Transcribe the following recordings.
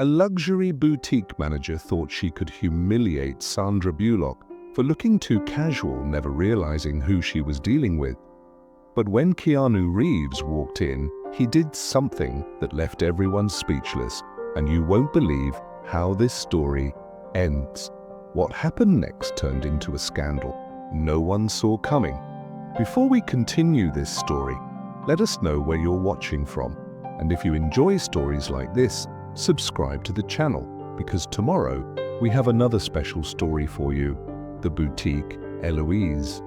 A luxury boutique manager thought she could humiliate Sandra Bullock for looking too casual, never realizing who she was dealing with. But when Keanu Reeves walked in, he did something that left everyone speechless, and you won't believe how this story ends. What happened next turned into a scandal no one saw coming. Before we continue this story, let us know where you're watching from. And if you enjoy stories like this, subscribe to the channel, because tomorrow we have another special story for you, the boutique Eloise.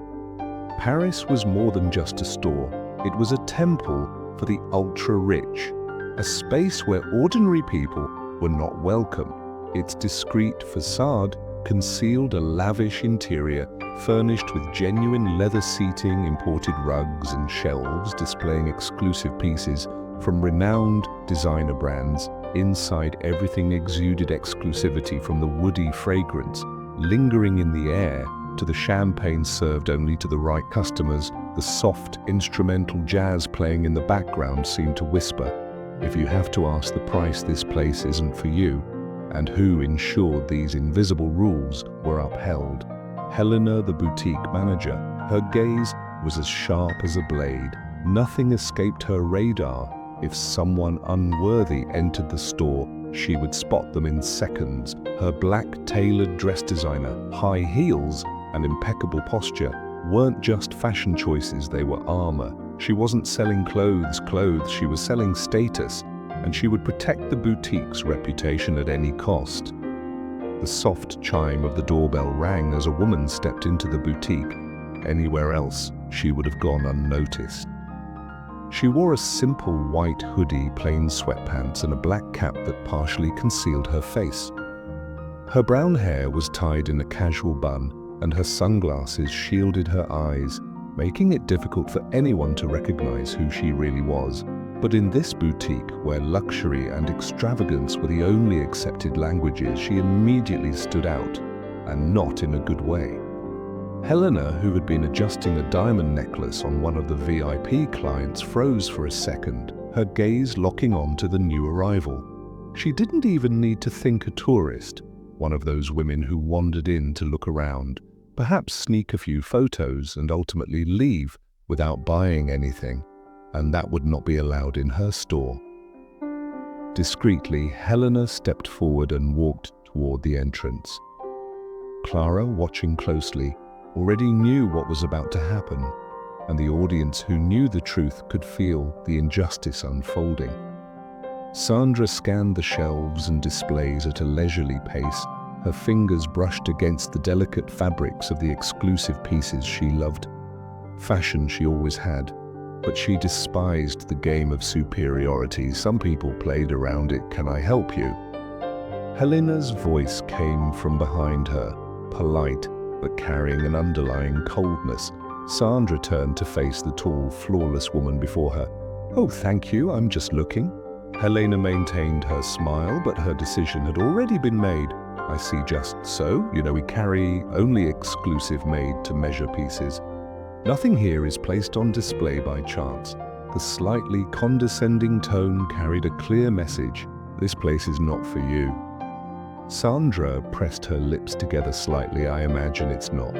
Paris was more than just a store. It was a temple for the ultra-rich, a space where ordinary people were not welcome. Its discreet facade concealed a lavish interior furnished with genuine leather seating, imported rugs and shelves displaying exclusive pieces from renowned designer brands. Inside, everything exuded exclusivity, from the woody fragrance lingering in the air to the champagne served only to the right customers. The soft instrumental jazz playing in the background seemed to whisper, "If you have to ask the price, this place isn't for you." And who ensured these invisible rules were upheld? Helena, the boutique manager. Her gaze was as sharp as a blade. Nothing escaped her radar. If someone unworthy entered the store, she would spot them in seconds. Her black tailored dress designer, high heels, and impeccable posture weren't just fashion choices, they were armor. She wasn't selling clothes, she was selling status, and she would protect the boutique's reputation at any cost. The soft chime of the doorbell rang as a woman stepped into the boutique. Anywhere else, she would have gone unnoticed. She wore a simple white hoodie, plain sweatpants, and a black cap that partially concealed her face. Her brown hair was tied in a casual bun, and her sunglasses shielded her eyes, making it difficult for anyone to recognize who she really was. But in this boutique, where luxury and extravagance were the only accepted languages, she immediately stood out, and not in a good way. Helena, who had been adjusting a diamond necklace on one of the VIP clients, froze for a second, her gaze locking on to the new arrival. She didn't even need to think a tourist, one of those women who wandered in to look around, perhaps sneak a few photos and ultimately leave without buying anything. And that would not be allowed in her store. Discreetly, Helena stepped forward and walked toward the entrance. Clara, watching closely, already knew what was about to happen, and the audience who knew the truth could feel the injustice unfolding. Sandra scanned the shelves and displays at a leisurely pace. Her fingers brushed against the delicate fabrics of the exclusive pieces she loved. Fashion she always had, but she despised the game of superiority. Some people played around it. "Can I help you?" Helena's voice came from behind her, polite, but carrying an underlying coldness. Sandra turned to face the tall, flawless woman before her. "Oh, thank you, I'm just looking." Helena maintained her smile, but her decision had already been made. "I see, just so. We carry only exclusive made-to-measure pieces. Nothing here is placed on display by chance." The slightly condescending tone carried a clear message. This place is not for you. Sandra pressed her lips together slightly. "I imagine it's not."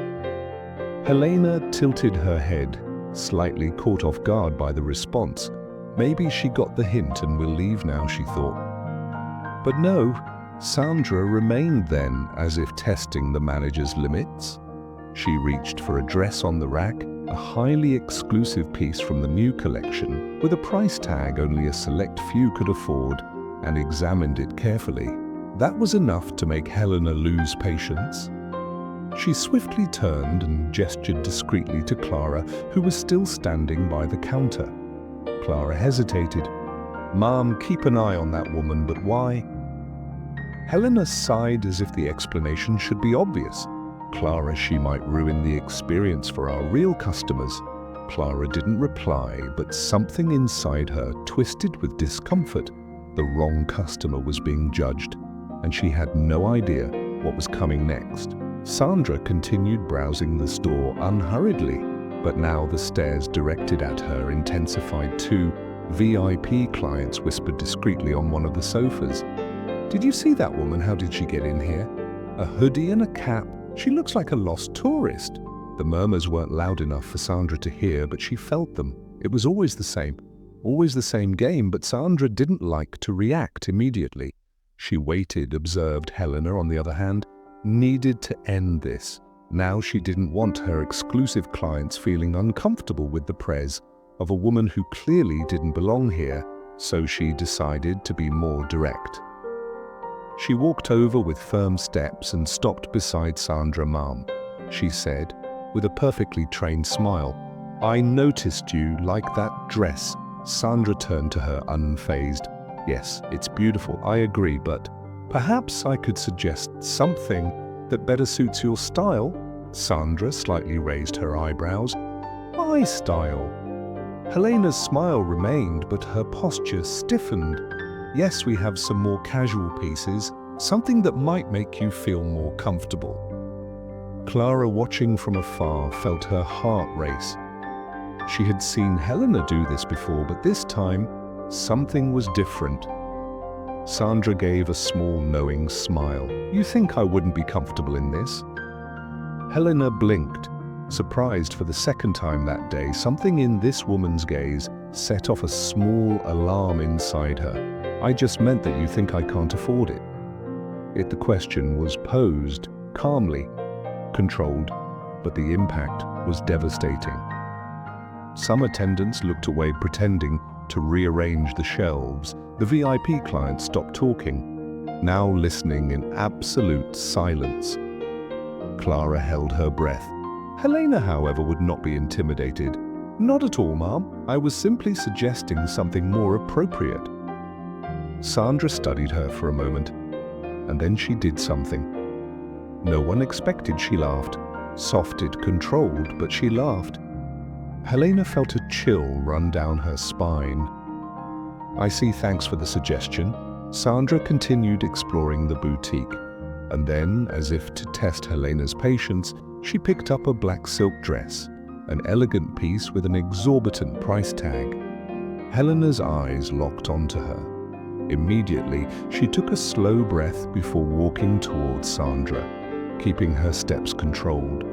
Helena tilted her head, slightly caught off guard by the response. Maybe she got the hint and will leave now, she thought. But no, Sandra remained then, as if testing the manager's limits. She reached for a dress on the rack, a highly exclusive piece from the new collection, with a price tag only a select few could afford, and examined it carefully. That was enough to make Helena lose patience. She swiftly turned and gestured discreetly to Clara, who was still standing by the counter. Clara hesitated. "Ma'am, keep an eye on that woman, but why?" Helena sighed as if the explanation should be obvious. "Clara, she might ruin the experience for our real customers." Clara didn't reply, but something inside her twisted with discomfort. The wrong customer was being judged, and she had no idea what was coming next. Sandra continued browsing the store unhurriedly, but now the stares directed at her intensified. Two VIP clients whispered discreetly on one of the sofas. Did you see that woman? How did she get in here? A hoodie and a cap. She looks like a lost tourist. The murmurs weren't loud enough for Sandra to hear, but she felt them. It was always the same game, but Sandra didn't like to react immediately. She waited, observed. Helena, on the other hand, needed to end this. Now she didn't want her exclusive clients feeling uncomfortable with the presence of a woman who clearly didn't belong here, so she decided to be more direct. She walked over with firm steps and stopped beside Sandra. "Ma'am," she said, with a perfectly trained smile, "I noticed you like that dress." Sandra turned to her unfazed. "Yes, it's beautiful, I agree, but perhaps I could suggest something that better suits your style." Sandra slightly raised her eyebrows. "My style?" Helena's smile remained, but her posture stiffened. "Yes, we have some more casual pieces, something that might make you feel more comfortable." Clara, watching from afar, felt her heart race. She had seen Helena do this before, but this time, something was different. Sandra gave a small, knowing smile. "You think I wouldn't be comfortable in this?" Helena blinked, surprised for the second time that day. Something in this woman's gaze set off a small alarm inside her. "I just meant that you think I can't afford it." The question was posed calmly, controlled, but the impact was devastating. Some attendants looked away, pretending to rearrange the shelves. The VIP clients stopped talking, now listening in absolute silence. Clara held her breath. Helena, however, would not be intimidated. "Not at all, ma'am. I was simply suggesting something more appropriate." Sandra studied her for a moment, and then she did something no one expected. She laughed. Soft, controlled, but she laughed. Helena felt a chill run down her spine. "I see, thanks for the suggestion." Sandra continued exploring the boutique, and then, as if to test Helena's patience, she picked up a black silk dress, an elegant piece with an exorbitant price tag. Helena's eyes locked onto her. Immediately, she took a slow breath before walking towards Sandra, keeping her steps controlled.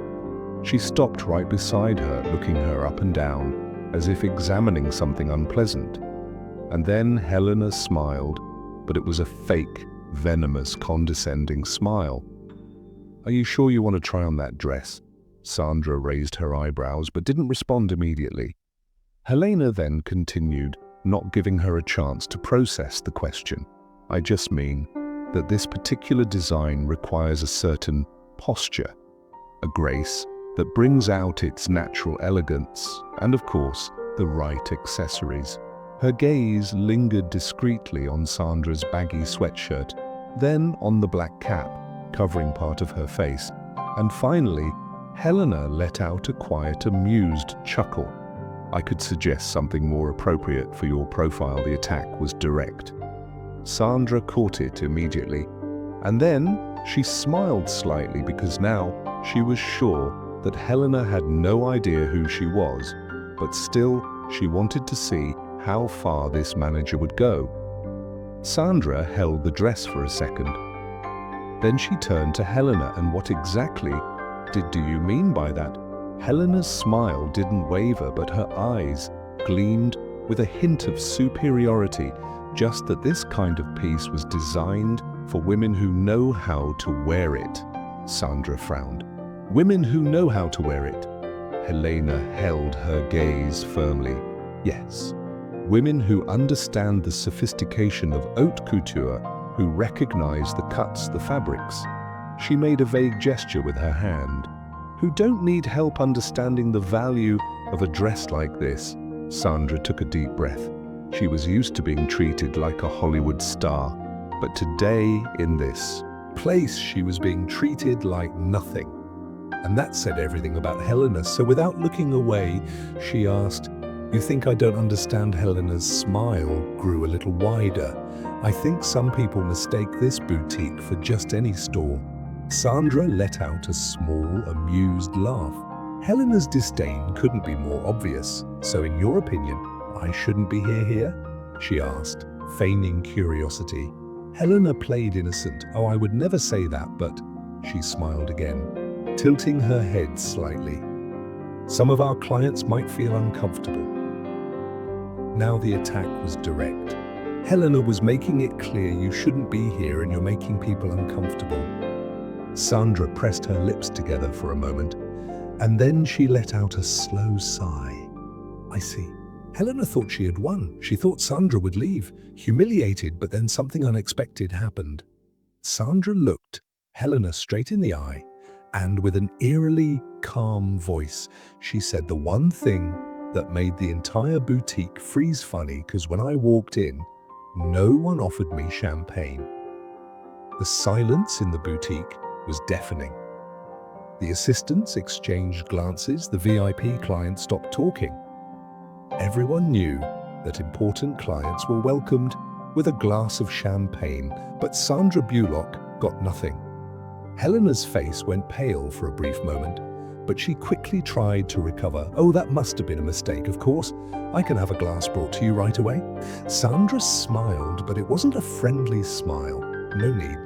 She stopped right beside her, looking her up and down, as if examining something unpleasant. And then Helena smiled, but it was a fake, venomous, condescending smile. "Are you sure you want to try on that dress?" Sandra raised her eyebrows, but didn't respond immediately. Helena then continued, not giving her a chance to process the question. "I just mean that this particular design requires a certain posture, a grace that brings out its natural elegance, and of course, the right accessories." Her gaze lingered discreetly on Sandra's baggy sweatshirt, then on the black cap, covering part of her face, and finally, Helena let out a quiet, amused chuckle. "I could suggest something more appropriate for your profile." The attack was direct. Sandra caught it immediately, and then she smiled slightly because now she was sure that Helena had no idea who she was, but still she wanted to see how far this manager would go. Sandra held the dress for a second. Then she turned to Helena. "And what exactly do you mean by that?" Helena's smile didn't waver, but her eyes gleamed with a hint of superiority, just that this kind of piece was designed for women who know how to wear it. Sandra frowned. "Women who know how to wear it?" Helena held her gaze firmly. "Yes. Women who understand the sophistication of haute couture, who recognize the cuts, the fabrics." She made a vague gesture with her hand. "Who don't need help understanding the value of a dress like this." Sandra took a deep breath. She was used to being treated like a Hollywood star, but today, in this place, she was being treated like nothing. And that said everything about Helena, so without looking away, she asked, "You think I don't understand?" Helena's smile grew a little wider. "I think some people mistake this boutique for just any store." Sandra let out a small, amused laugh. Helena's disdain couldn't be more obvious. "So in your opinion, I shouldn't be here?" she asked, feigning curiosity. Helena played innocent. "Oh, I would never say that, but—" She smiled again, tilting her head slightly. "Some of our clients might feel uncomfortable." Now the attack was direct. Helena was making it clear you shouldn't be here and you're making people uncomfortable. Sandra pressed her lips together for a moment, and then she let out a slow sigh. "I see." Helena thought she had won. She thought Sandra would leave, humiliated, but then something unexpected happened. Sandra looked Helena straight in the eye, and with an eerily calm voice, she said the one thing that made the entire boutique freeze funny, because when I walked in, no one offered me champagne. The silence in the boutique was deafening. The assistants exchanged glances, the VIP clients stopped talking. Everyone knew that important clients were welcomed with a glass of champagne, but Sandra Bullock got nothing. Helena's face went pale for a brief moment, but she quickly tried to recover. "Oh, that must have been a mistake, of course. I can have a glass brought to you right away." Sandra smiled, but it wasn't a friendly smile. No need.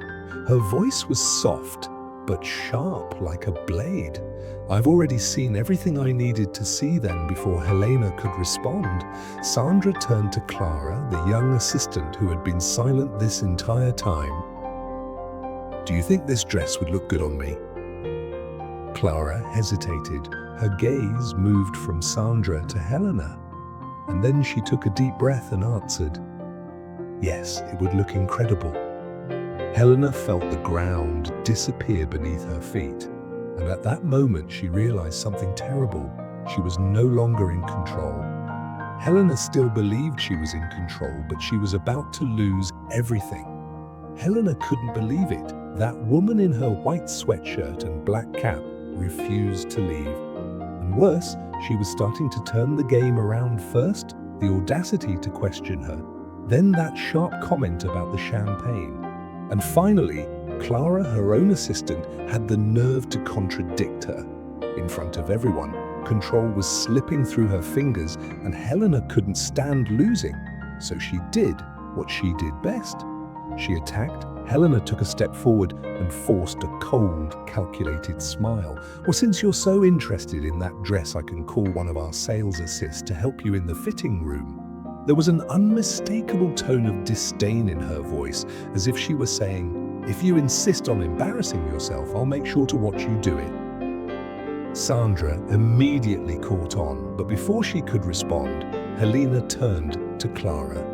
Her voice was soft, but sharp like a blade. "I've already seen everything I needed to see then." Before Helena could respond, Sandra turned to Clara, the young assistant who had been silent this entire time. "Do you think this dress would look good on me?" Clara hesitated. Her gaze moved from Sandra to Helena, and then she took a deep breath and answered, "Yes, it would look incredible." Helena felt the ground disappear beneath her feet, and at that moment she realized something terrible. She was no longer in control. Helena still believed she was in control, but she was about to lose everything. Helena couldn't believe it. That woman in her white sweatshirt and black cap refused to leave. And worse, she was starting to turn the game around. First, the audacity to question her, then that sharp comment about the champagne. And finally, Clara, her own assistant, had the nerve to contradict her. In front of everyone, control was slipping through her fingers, and Helena couldn't stand losing. So she did what she did best. She attacked. Helena took a step forward and forced a cold, calculated smile. "Well, since you're so interested in that dress, I can call one of our sales assists to help you in the fitting room." There was an unmistakable tone of disdain in her voice, as if she were saying, "If you insist on embarrassing yourself, I'll make sure to watch you do it." Sandra immediately caught on, but before she could respond, Helena turned to Clara.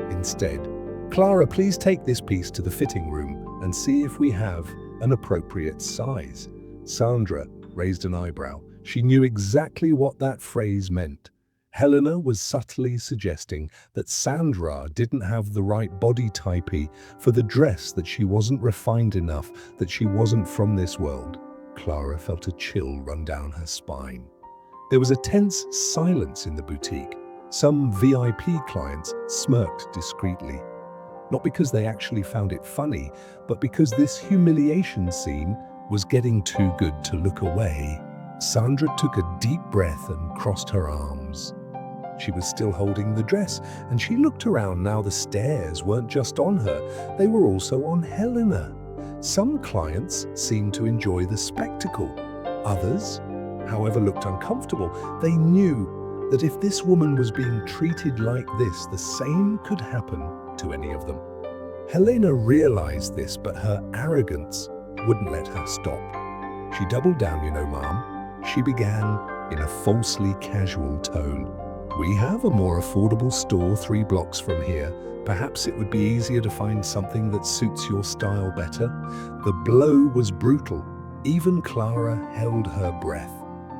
Instead, "Clara, please take this piece to the fitting room and see if we have an appropriate size." Sandra raised an eyebrow. She knew exactly what that phrase meant. Helena was subtly suggesting that Sandra didn't have the right body type for the dress, that she wasn't refined enough, that she wasn't from this world. Clara felt a chill run down her spine. There was a tense silence in the boutique. Some VIP clients smirked discreetly. Not because they actually found it funny, but because this humiliation scene was getting too good to look away. Sandra took a deep breath and crossed her arms. She was still holding the dress, and she looked around. Now the stares weren't just on her, they were also on Helena. Some clients seemed to enjoy the spectacle. Others, however, looked uncomfortable. They knew that if this woman was being treated like this, the same could happen to any of them. Helena realized this, but her arrogance wouldn't let her stop. She doubled down. "You know, ma'am," she began in a falsely casual tone, "we have a more affordable store 3 blocks from here. Perhaps it would be easier to find something that suits your style better." The blow was brutal. Even Clara held her breath.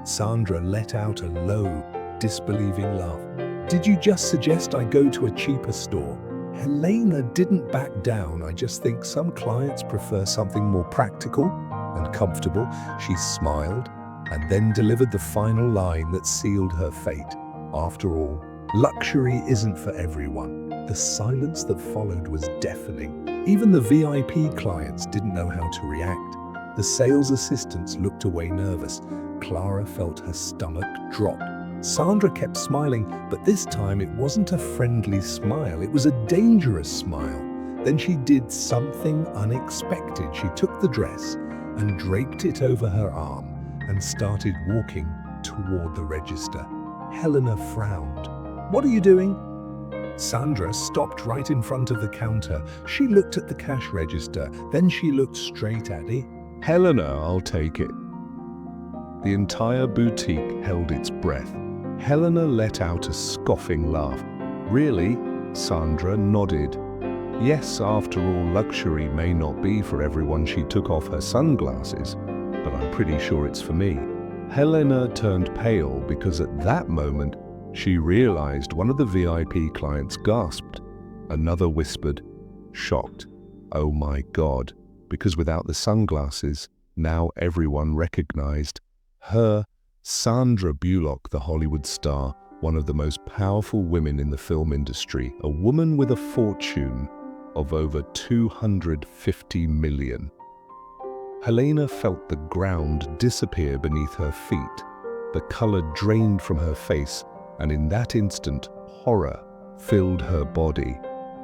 Sandra let out a low, disbelieving laugh. "Did you just suggest I go to a cheaper store?" Helena didn't back down. "I just think some clients prefer something more practical and comfortable." She smiled and then delivered the final line that sealed her fate. "After all, luxury isn't for everyone." The silence that followed was deafening. Even the VIP clients didn't know how to react. The sales assistants looked away nervous. Clara felt her stomach drop. Sandra kept smiling, but this time it wasn't a friendly smile. It was a dangerous smile. Then she did something unexpected. She took the dress and draped it over her arm and started walking toward the register. Helena frowned. "What are you doing?" Sandra stopped right in front of the counter. She looked at the cash register, then she looked straight at it. "Helena, I'll take it." The entire boutique held its breath. Helena let out a scoffing laugh. "Really?" Sandra nodded. Yes, after all, luxury may not be for everyone. She took off her sunglasses, but I'm pretty sure it's for me. Helena turned pale because at that moment, she realized one of the VIP clients gasped. Another whispered, shocked, "Oh my God," because without the sunglasses, now everyone recognized her, Sandra Bullock, the Hollywood star, one of the most powerful women in the film industry, a woman with a fortune of over 250 million. Helena felt the ground disappear beneath her feet. The color drained from her face, and in that instant, horror filled her body.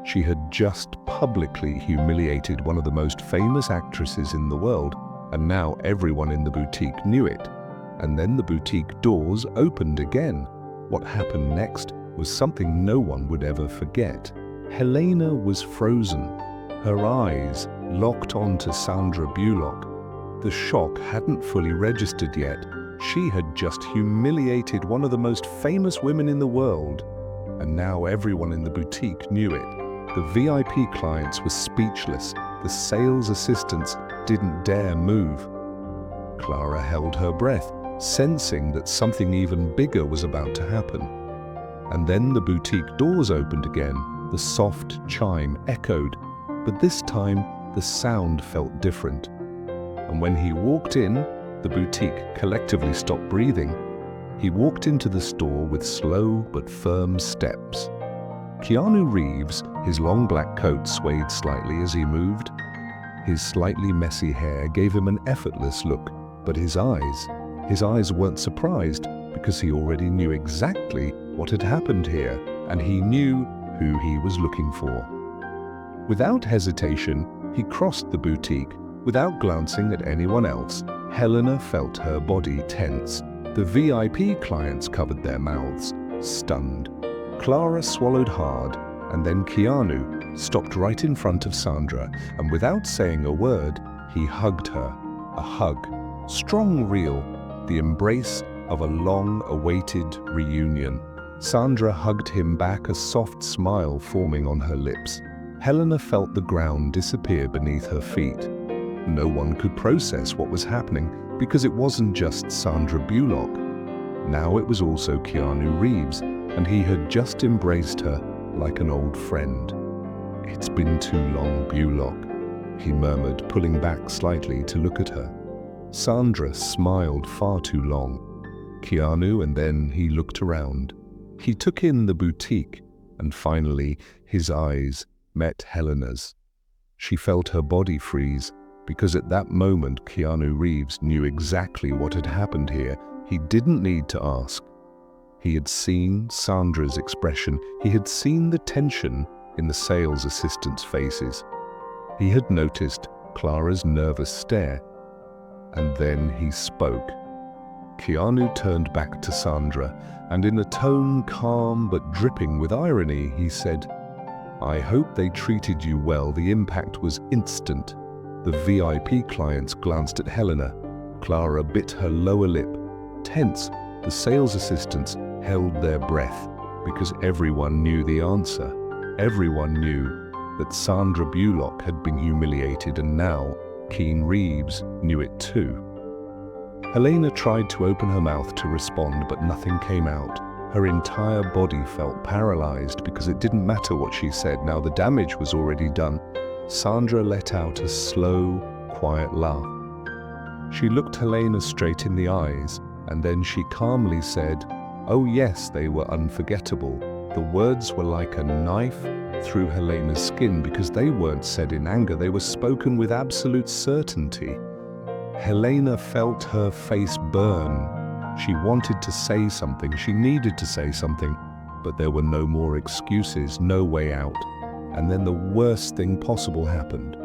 She had just publicly humiliated one of the most famous actresses in the world, and now everyone in the boutique knew it. And then the boutique doors opened again. What happened next was something no one would ever forget. Helena was frozen, her eyes locked onto Sandra Bullock. The shock hadn't fully registered yet. She had just humiliated one of the most famous women in the world, and now everyone in the boutique knew it. The VIP clients were speechless. The sales assistants didn't dare move. Clara held her breath, sensing that something even bigger was about to happen. And then the boutique doors opened again. The soft chime echoed, but this time the sound felt different. And when he walked in, the boutique collectively stopped breathing. He walked into the store with slow but firm steps. Keanu Reeves, his long black coat swayed slightly as he moved. His slightly messy hair gave him an effortless look, but his eyes weren't surprised because he already knew exactly what had happened here, and he knew who he was looking for. Without hesitation, he crossed the boutique without glancing at anyone else. Helena felt her body tense. The VIP clients covered their mouths, stunned. Clara swallowed hard, and then Keanu stopped right in front of Sandra, and without saying a word, he hugged her. A hug, strong, real, the embrace of a long-awaited reunion. Sandra hugged him back, a soft smile forming on her lips. Helena felt the ground disappear beneath her feet. No one could process what was happening because it wasn't just Sandra Bullock. Now it was also Keanu Reeves, and he had just embraced her like an old friend. "It's been too long, Bullock," he murmured, pulling back slightly to look at her. Sandra smiled. "Far too long." Keanu, and then he looked around. He took in the boutique, and finally his eyes met Helena's. She felt her body freeze, because at that moment Keanu Reeves knew exactly what had happened here. He didn't need to ask. He had seen Sandra's expression. He had seen the tension in the sales assistants' faces. He had noticed Clara's nervous stare. And then he spoke. Keanu turned back to Sandra, and in a tone calm but dripping with irony, he said, "I hope they treated you well." The impact was instant. The VIP clients glanced at Helena. Clara bit her lower lip. Tense, the sales assistants held their breath because everyone knew the answer. Everyone knew that Sandra Bullock had been humiliated, and now Keanu Reeves knew it too. Helena tried to open her mouth to respond, but nothing came out. Her entire body felt paralyzed because it didn't matter what she said. Now the damage was already done. Sandra let out a slow, quiet laugh. She looked Helena straight in the eyes, and then she calmly said, "Oh yes, they were unforgettable." The words were like a knife through Helena's skin because they weren't said in anger, they were spoken with absolute certainty. Helena felt her face burn. She wanted to say something, she needed to say something, but there were no more excuses, no way out. and then the worst thing possible happened.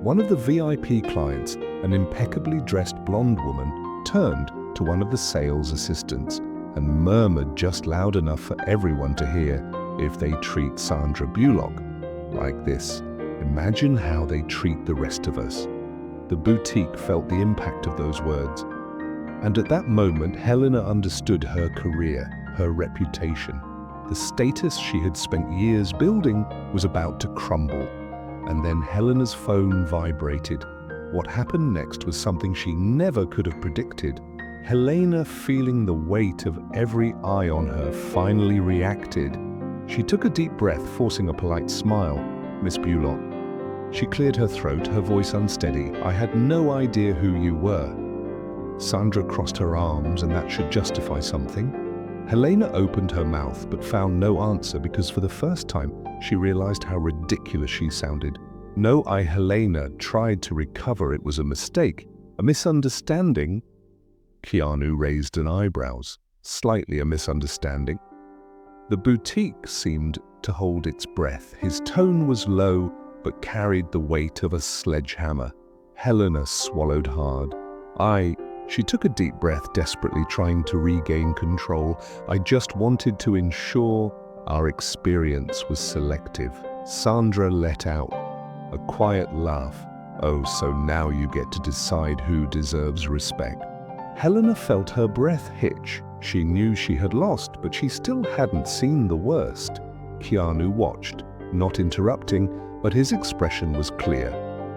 One of the VIP clients, an impeccably dressed blonde woman, turned to one of the sales assistants and murmured just loud enough for everyone to hear, "If they treat Sandra Bullock like this, imagine how they treat the rest of us." The boutique felt the impact of those words. And at that moment, Helena understood her career, her reputation. The status she had spent years building was about to crumble. And then Helena's phone vibrated. What happened next was something she never could have predicted. Helena, feeling the weight of every eye on her, finally reacted. She took a deep breath, forcing a polite smile. "Miss Bullock." She cleared her throat, her voice unsteady. "I had no idea who you were." Sandra crossed her arms, and that should justify something. Helena opened her mouth but found no answer because for the first time she realized how ridiculous she sounded. "No, Helena tried to recover. It was a mistake, a misunderstanding." Keanu raised an eyebrows. "Slightly a misunderstanding." The boutique seemed to hold its breath. His tone was low but carried the weight of a sledgehammer. Helena swallowed hard. She took a deep breath, desperately trying to regain control. "I just wanted to ensure our experience was selective." Sandra let out a quiet laugh. "Oh, so now you get to decide who deserves respect." Helena felt her breath hitch. She knew she had lost, but she still hadn't seen the worst. Keanu watched, not interrupting, but his expression was clear.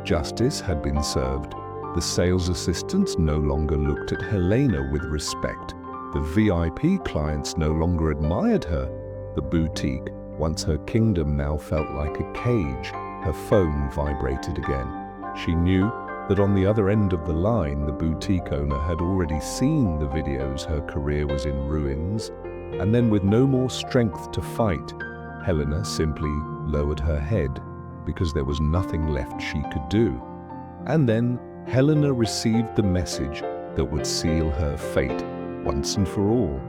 Justice had been served. The sales assistants no longer looked at Helena with respect. The VIP clients no longer admired her. The boutique, once her kingdom, now felt like a cage. Her phone vibrated again. She knew that on the other end of the line, the boutique owner had already seen the videos. Her career was in ruins. And then, with no more strength to fight, Helena simply lowered her head because there was nothing left she could do. And then Helena received the message that would seal her fate once and for all.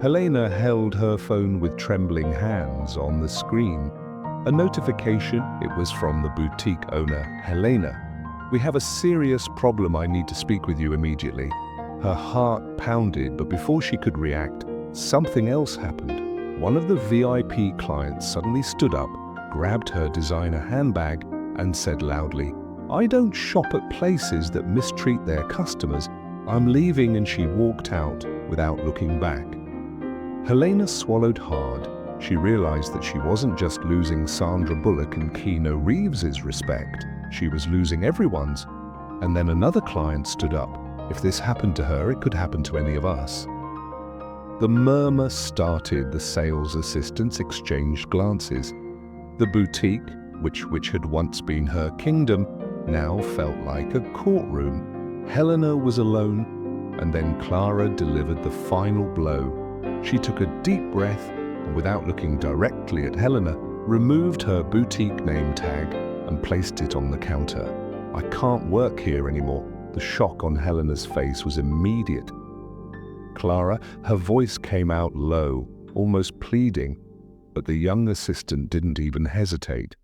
Helena held her phone with trembling hands on the screen. A notification. It was from the boutique owner. "Helena, we have a serious problem. I need to speak with you immediately." Her heart pounded, but before she could react, something else happened. One of the VIP clients suddenly stood up, grabbed her designer handbag, and said loudly, "I don't shop at places that mistreat their customers. I'm leaving," and she walked out without looking back. Helena swallowed hard. She realized that she wasn't just losing Sandra Bullock and Keanu Reeves' respect. She was losing everyone's. And then another client stood up. If this happened to her, it could happen to any of us. The murmur started. The sales assistants exchanged glances. The boutique, which had once been her kingdom, now felt like a courtroom. Helena was alone, and then Clara delivered the final blow. She took a deep breath and, without looking directly at Helena, removed her boutique name tag and placed it on the counter. "I can't work here anymore." The shock on Helena's face was immediate. "Clara," her voice came out low, almost pleading, but the young assistant didn't even hesitate.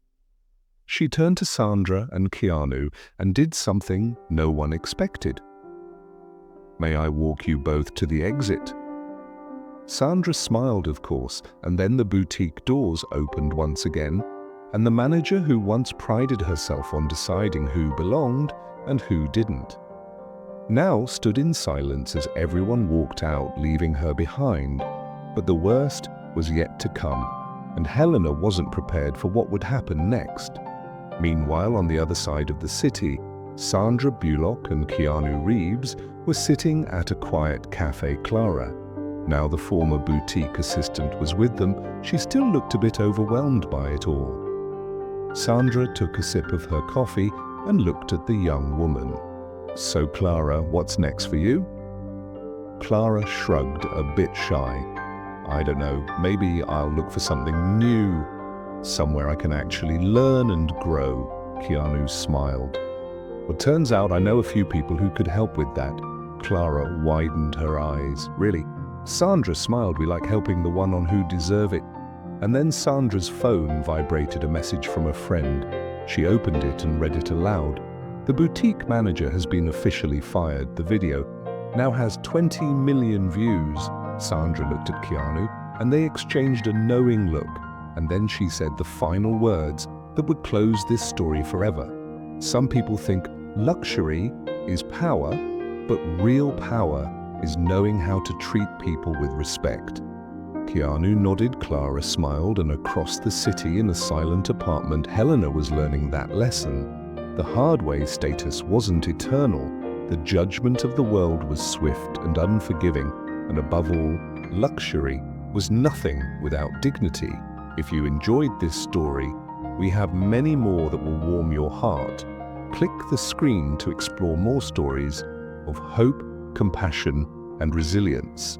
She turned to Sandra and Keanu and did something no one expected. "May I walk you both to the exit?" Sandra smiled, of course, and then the boutique doors opened once again, and the manager, who once prided herself on deciding who belonged and who didn't, now stood in silence as everyone walked out, leaving her behind. But the worst was yet to come, and Helena wasn't prepared for what would happen next. Meanwhile, on the other side of the city, Sandra Bullock and Keanu Reeves were sitting at a quiet cafe. Clara, now the former boutique assistant, was with them. She still looked a bit overwhelmed by it all. Sandra took a sip of her coffee and looked at the young woman. "So Clara, what's next for you?" Clara shrugged, a bit shy. "I don't know, maybe I'll look for something new. Somewhere I can actually learn and grow." Keanu smiled. "Well, turns out I know a few people who could help with that." Clara widened her eyes. "Really?" Sandra smiled. "We like helping the one on who deserve it." And then Sandra's phone vibrated a message from a friend. She opened it and read it aloud. The boutique manager has been officially fired. The video now has 20 million views. Sandra looked at Keanu, and they exchanged a knowing look. And then she said the final words that would close this story forever. Some people think luxury is power, but real power is knowing how to treat people with respect. Keanu nodded, Clara smiled, and across the city in a silent apartment, Helena was learning that lesson. The hard way status wasn't eternal. The judgment of the world was swift and unforgiving, and above all, luxury was nothing without dignity. If you enjoyed this story, we have many more that will warm your heart. Click the screen to explore more stories of hope, compassion, and resilience.